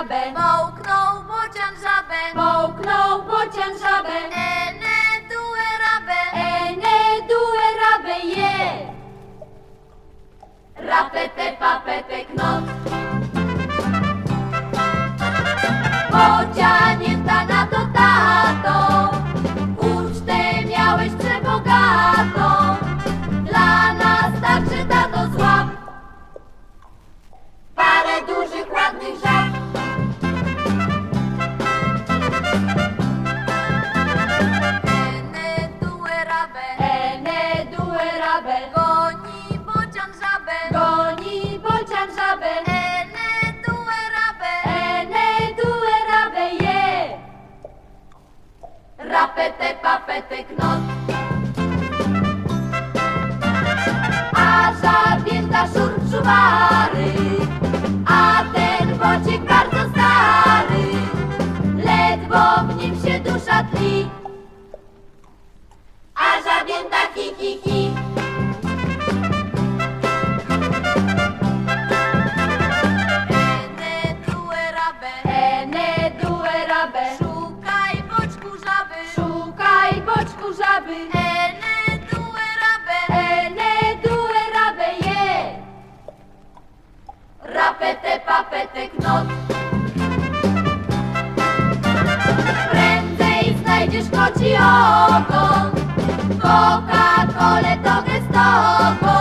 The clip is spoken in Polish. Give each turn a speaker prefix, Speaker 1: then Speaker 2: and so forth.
Speaker 1: rabę.
Speaker 2: Połknął bocian żabę.
Speaker 1: Połknął bocian żabę.
Speaker 2: Ene due rabę.
Speaker 1: Ene due rabę je.
Speaker 2: Rapete papete knot. Bocianięta na to tato, ucztę miałeś przebogatą. Dla nas starczy tato złap parę dużych, ładnych żab. Ene due rabę.
Speaker 1: Ene due rabę.
Speaker 2: Goni bocian żabę.
Speaker 1: Goni bocian żabę.
Speaker 2: Ene due rabę.
Speaker 1: Ene due rabę je.
Speaker 2: Rapete papete knot. A żabięta szurp szuwary, a ten bocik bardzo stary, ledwo w nim się dusza tli. A żabięta hi hi hi. Ene due rabę.
Speaker 1: Ene due rabę.
Speaker 2: Szukaj boczku żaby.
Speaker 1: Szukaj boczku żaby.
Speaker 2: Ene due rabę.
Speaker 1: Ene due rabę je.
Speaker 2: Rapete papete knot. Prędzej znajdziesz koci ogon, Coca-Colę to gestoko.